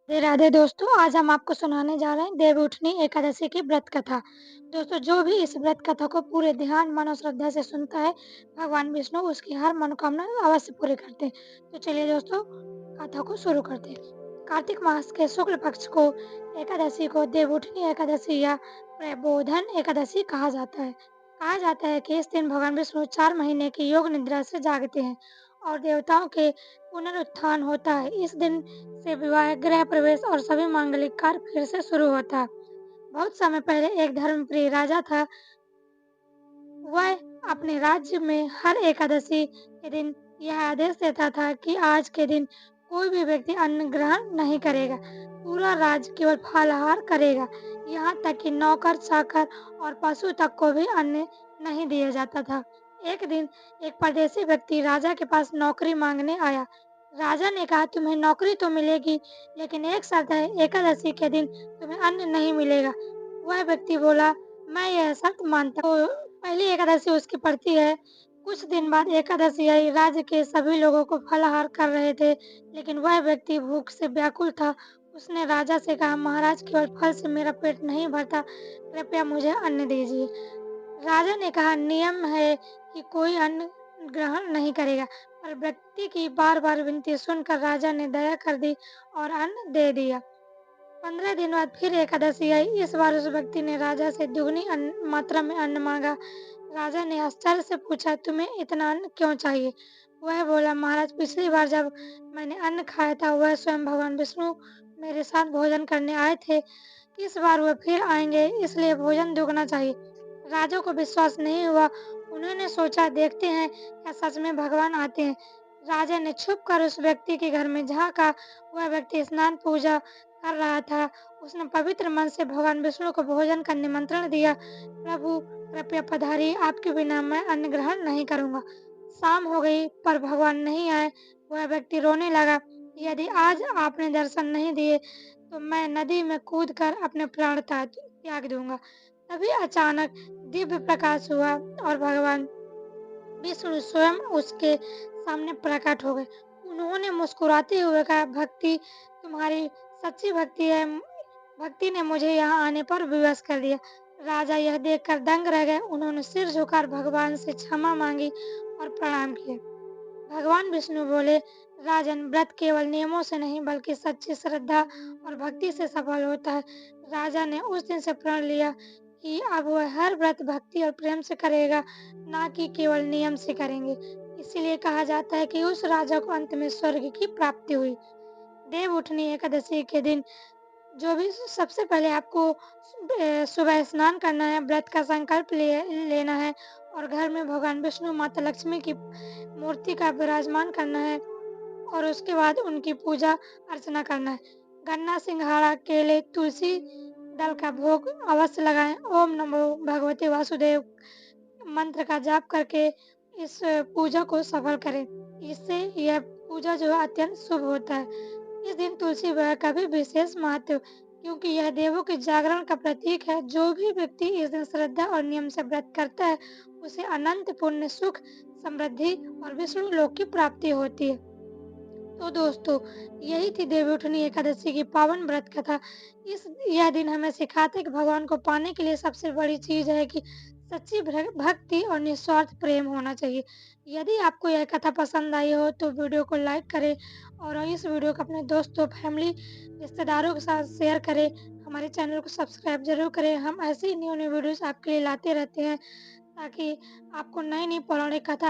राधे राधे दोस्तों, आज हम आपको सुनाने जा रहे हैं देवउठनी एकादशी की व्रत कथा। दोस्तों, जो भी इस व्रत कथा को पूरे ध्यान, मन और श्रद्धा से सुनता है, भगवान विष्णु उसकी हर मनोकामना अवश्य पूरी करते हैं। तो चलिए दोस्तों, कथा को शुरू करते हैं। कार्तिक मास के शुक्ल पक्ष को एकादशी को देवउठनी एकादशी या प्रबोधन एकादशी कहा जाता है। कहा जाता है कि इस दिन भगवान विष्णु 4 महीने की योग निद्रा से जागते हैं और देवताओं के पुनरुत्थान होता है। इस दिन से विवाह, गृह प्रवेश और सभी मांगलिक कार्य फिर से शुरू होता है। बहुत समय पहले एक धर्मप्रिय राजा था। वह अपने राज्य में हर एकादशी के दिन यह आदेश देता था कि आज के दिन कोई भी व्यक्ति अन्न ग्रहण नहीं करेगा। पूरा राज्य केवल फलाहार करेगा। यहाँ तक कि नौकर, चाकर और पशु तक को भी अन्न नहीं दिया जाता था। एक दिन एक परदेशी व्यक्ति राजा के पास नौकरी मांगने आया। राजा ने कहा, तुम्हें नौकरी तो मिलेगी, लेकिन एक शर्त है, एकादशी के दिन तुम्हें अन्न नहीं मिलेगा। वह व्यक्ति बोला, मैं यह शर्त मानता हूँ। पहली एकादशी उसकी पड़ती है। कुछ दिन बाद एकादशी आई। राज्य के सभी लोगों को फलाहार कर रहे थे, लेकिन वह व्यक्ति भूख से व्याकुल था। उसने राजा से कहा, महाराज, केवल फल से मेरा पेट नहीं भरता, कृपया मुझे अन्न दीजिए। राजा ने कहा, नियम है कि कोई अन्न ग्रहण नहीं करेगा, पर व्यक्ति की बार बार विनती सुनकर राजा ने दया कर दी और अन्न दे दिया। 15 दिन बाद फिर एकादशी आई। इस बार उस व्यक्ति ने राजा से दुगनी मात्रा में अन्न मांगा। राजा ने आश्चर्य से पूछा, तुम्हें इतना अन्न क्यों चाहिए? वह बोला, महाराज, पिछली बार जब मैंने अन्न खाया था, वह स्वयं भगवान विष्णु मेरे साथ भोजन करने आए थे। इस बार वह फिर आएंगे, इसलिए भोजन दुगना चाहिए। राजा को विश्वास नहीं हुआ। उन्होंने सोचा, देखते हैं क्या सच में भगवान आते हैं। राजा ने छुप कर उस व्यक्ति के घर में झांका। वह व्यक्ति स्नान पूजा कर रहा था। उसने पवित्र मन से भगवान विष्णु को भोजन का निमंत्रण दिया। प्रभु, कृपया पधारिए, आपके बिना मैं अन्न ग्रहण नहीं करूंगा। शाम हो गई पर भगवान नहीं आए। वह व्यक्ति रोने लगा, यदि आज आपने दर्शन नहीं दिए तो मैं नदी में कूदकर अपने प्राण त्याग दूंगा। तभी अचानक दिव्य प्रकाश हुआ और भगवान विष्णु स्वयं उसके सामने प्रकट हो गए। उन्होंने मुस्कुराते हुए कहा, भक्ति, तुम्हारी सच्ची भक्ति है। भक्ति ने मुझे यहाँ आने पर विवश कर दिया। राजा यह देखकर दंग रह गए। उन्होंने सिर झुकाकर भगवान से क्षमा मांगी और प्रणाम किया। भगवान विष्णु बोले, राजन, व्रत केवल नियमों से नहीं बल्कि सच्ची श्रद्धा और भक्ति से सफल होता है। राजा ने उस दिन से प्रण लिया कि अब वह हर व्रत भक्ति और प्रेम से करेगा, ना कि केवल नियम से करेंगे। इसीलिए कहा जाता है कि उस राजा को अंत में स्वर्ग की प्राप्ति हुई। देव उठनी एकादशी के दिन जो भी सबसे पहले आपको सुबह स्नान करना है, व्रत का संकल्प लेना है और घर में भगवान विष्णु, माता लक्ष्मी की मूर्ति का विराजमान करना है और उसके बाद उनकी पूजा अर्चना करना है। गन्ना, सिंघाड़ा, केले, तुलसी दल का भोग अवश्य लगाएं। ओम नमो भगवते वासुदेव मंत्र का जाप करके इस पूजा को सफल करें। इससे यह पूजा जो है अत्यंत शुभ होता है। इस दिन तुलसी विवाह का भी विशेष महत्व, क्योंकि यह देवों के जागरण का प्रतीक है। जो भी व्यक्ति इस दिन श्रद्धा और नियम से व्रत करता है, उसे अनंत पुण्य, सुख, समृद्धि और विष्णु लोक की प्राप्ति होती है। तो दोस्तों, यही थी देवउठनी एकादशी की पावन व्रत कथा। यह दिन हमें सिखाते कि भगवान को पाने के लिए सबसे बड़ी चीज है कि सच्ची भक्ति और निस्वार्थ प्रेम होना चाहिए। यदि आपको यह कथा पसंद आई हो तो वीडियो को लाइक करें और इस वीडियो को अपने दोस्तों, फैमिली, रिश्तेदारों के साथ शेयर करें। हमारे चैनल को सब्सक्राइब जरूर करें। हम ऐसे ही न्यू न्यू वीडियोस आपके लिए लाते रहते हैं, ताकि आपको नई नई पौराणिक कथा